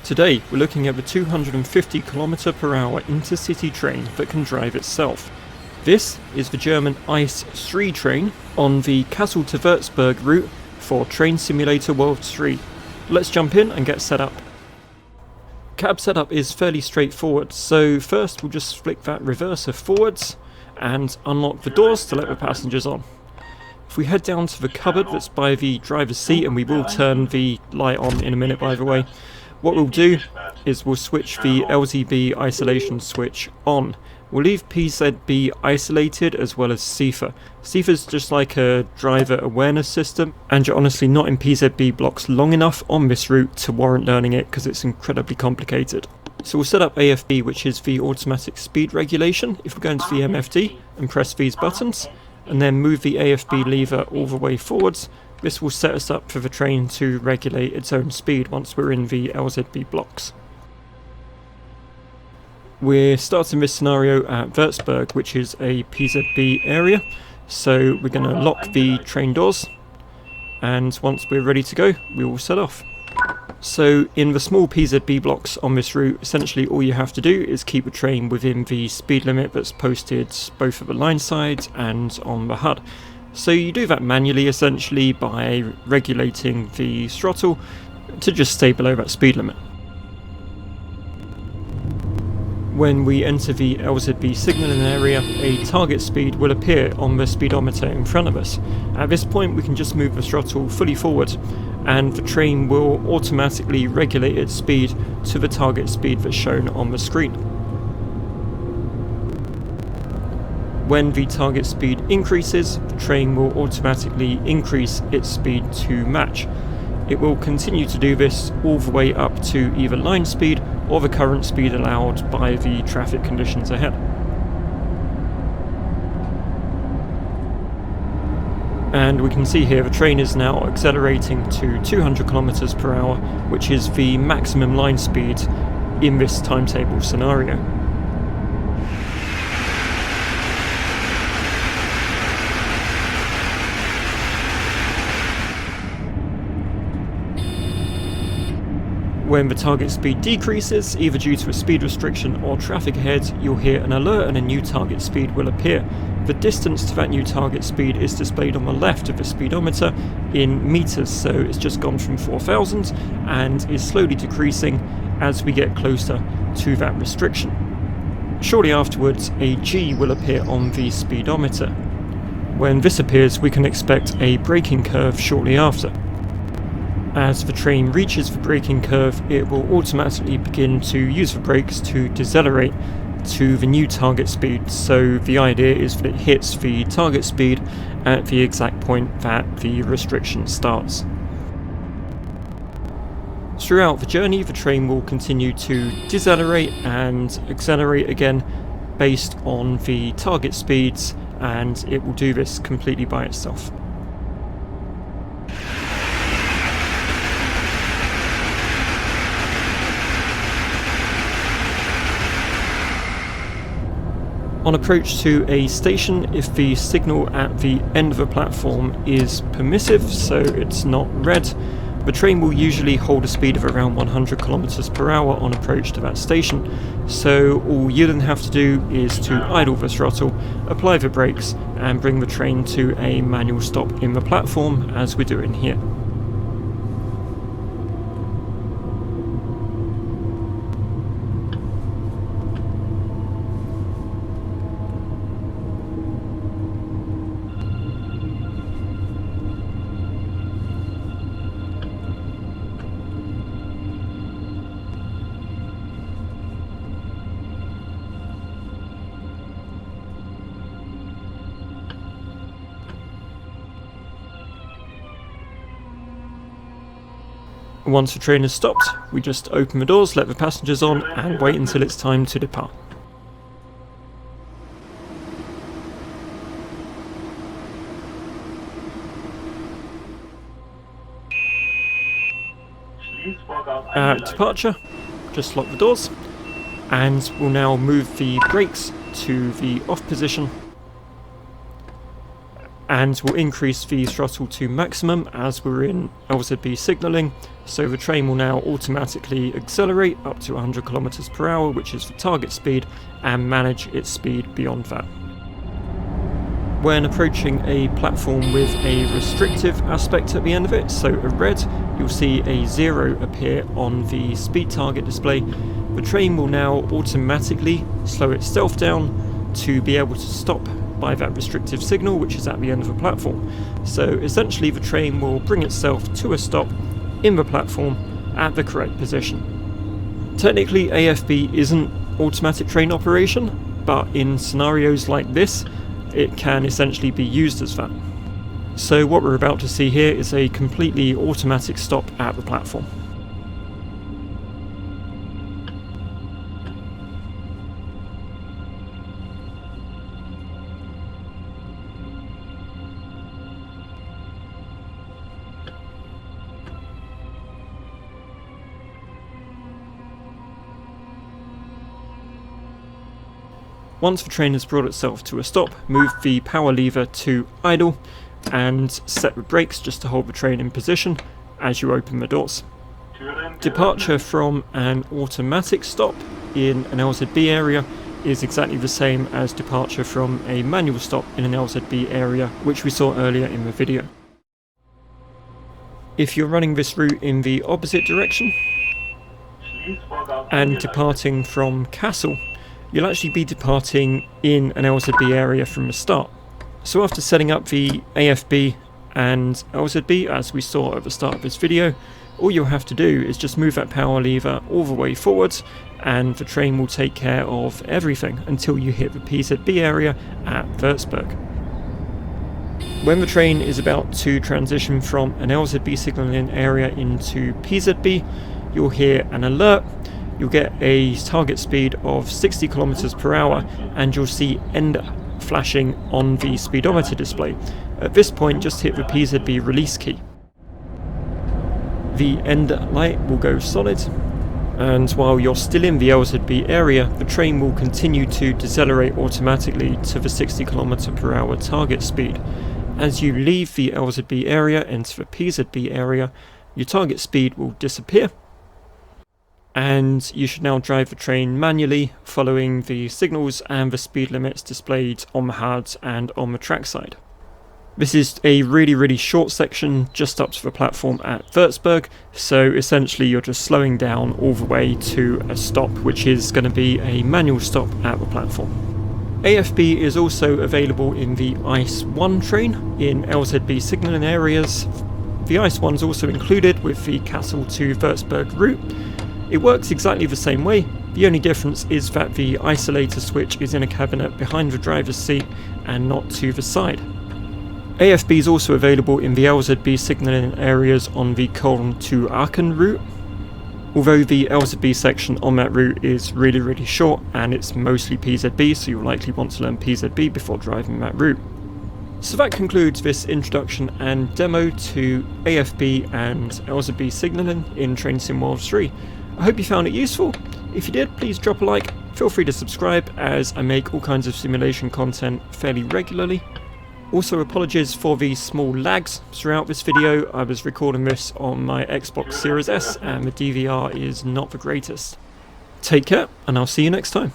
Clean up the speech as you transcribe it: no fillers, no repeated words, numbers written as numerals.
Today we're looking at the 250 km/h intercity train that can drive itself. This is the German ICE3 train on the Kassel to Wurzburg route for Train Simulator World 3. Let's jump in and get set up. Cab setup is fairly straightforward, so first we'll just flick that reverser forwards and unlock the doors to let the passengers on. If we head down to the cupboard that's by the driver's seat, and we will turn the light on in a minute by the way, what we'll do is we'll switch the LZB isolation switch on. We'll leave PZB isolated as well as CIFA. CIFA's just like a driver awareness system, and you're honestly not in PZB blocks long enough on this route to warrant learning it because it's incredibly complicated. So we'll set up AFB, which is the automatic speed regulation. If we go into the MFD and press these buttons and then move the AFB lever all the way forwards, this will set us up for the train to regulate its own speed once we're in the LZB blocks. We're starting this scenario at Wurzburg, which is a PZB area, so we're going to lock the train doors, and once we're ready to go we will set off. So in the small PZB blocks on this route, essentially all you have to do is keep the train within the speed limit that's posted both at the line side and on the HUD. So you do that manually essentially by regulating the throttle to just stay below that speed limit. When we enter the LZB signalling area, a target speed will appear on the speedometer in front of us. At this point we can just move the throttle fully forward and the train will automatically regulate its speed to the target speed that's shown on the screen. When the target speed increases, the train will automatically increase its speed to match. It will continue to do this all the way up to either line speed or the current speed allowed by the traffic conditions ahead. And we can see here the train is now accelerating to 200 km/h, which is the maximum line speed in this timetable scenario. When the target speed decreases, either due to a speed restriction or traffic ahead, you'll hear an alert and a new target speed will appear. The distance to that new target speed is displayed on the left of the speedometer in meters, so it's just gone from 4,000 and is slowly decreasing as we get closer to that restriction. Shortly afterwards, a G will appear on the speedometer. When this appears, we can expect a braking curve shortly after. As the train reaches the braking curve, it will automatically begin to use the brakes to decelerate to the new target speed, so the idea is that it hits the target speed at the exact point that the restriction starts. Throughout the journey, the train will continue to decelerate and accelerate again based on the target speeds, and it will do this completely by itself. On approach to a station, if the signal at the end of a platform is permissive, so it's not red, the train will usually hold a speed of around 100 km/h on approach to that station. So all you then have to do is to idle the throttle, apply the brakes, and bring the train to a manual stop in the platform, as we're doing here. Once the train has stopped, we just open the doors, let the passengers on, and wait until it's time to depart. At departure, just lock the doors, and we'll now move the brakes to the off position and will increase the throttle to maximum as we're in LZB signalling, so the train will now automatically accelerate up to 100 kilometers per hour, which is the target speed, and manage its speed beyond that. When approaching a platform with a restrictive aspect at the end of it, so a red, you'll see a 0 appear on the speed target display. The train will now automatically slow itself down to be able to stop by that restrictive signal, which is at the end of the platform. So essentially the train will bring itself to a stop in the platform at the correct position. Technically AFB isn't automatic train operation, but in scenarios like this it can essentially be used as that. So what we're about to see here is a completely automatic stop at the platform. Once the train has brought itself to a stop, move the power lever to idle and set the brakes just to hold the train in position as you open the doors. Departure from an automatic stop in an LZB area is exactly the same as departure from a manual stop in an LZB area, which we saw earlier in the video. If you're running this route in the opposite direction and departing from Kassel, you'll actually be departing in an LZB area from the start. So after setting up the AFB and LZB as we saw at the start of this video, all you'll have to do is just move that power lever all the way forwards and the train will take care of everything until you hit the PZB area at Wurzburg. When the train is about to transition from an LZB signalling area into PZB, you'll hear an alert. You'll get a target speed of 60 kilometers per hour and you'll see end flashing on the speedometer display. At this point, just hit the PZB release key. The end light will go solid, and while you're still in the LZB area, the train will continue to decelerate automatically to the 60 km per hour target speed. As you leave the LZB area, enter the PZB area, your target speed will disappear, and you should now drive the train manually, following the signals and the speed limits displayed on the HUD and on the trackside. This is a really short section just up to the platform at Wurzburg, so essentially you're just slowing down all the way to a stop, which is going to be a manual stop at the platform. AFB is also available in the ICE1 train in LZB signalling areas. The ICE1 is also included with the Kassel to Wurzburg route. It works exactly the same way. The only difference is that the isolator switch is in a cabinet behind the driver's seat and not to the side. AFB is also available in the LZB signalling areas on the Köln to Aachen route, although the LZB section on that route is really short and it's mostly PZB, so you'll likely want to learn PZB before driving that route. So that concludes this introduction and demo to AFB and LZB signalling in Train Sim World 3. I hope you found it useful. If you did, please drop a like. Feel free to subscribe as I make all kinds of simulation content fairly regularly. Also, apologies for the small lags throughout this video. I was recording this on my Xbox Series S and the DVR is not the greatest. Take care, and I'll see you next time.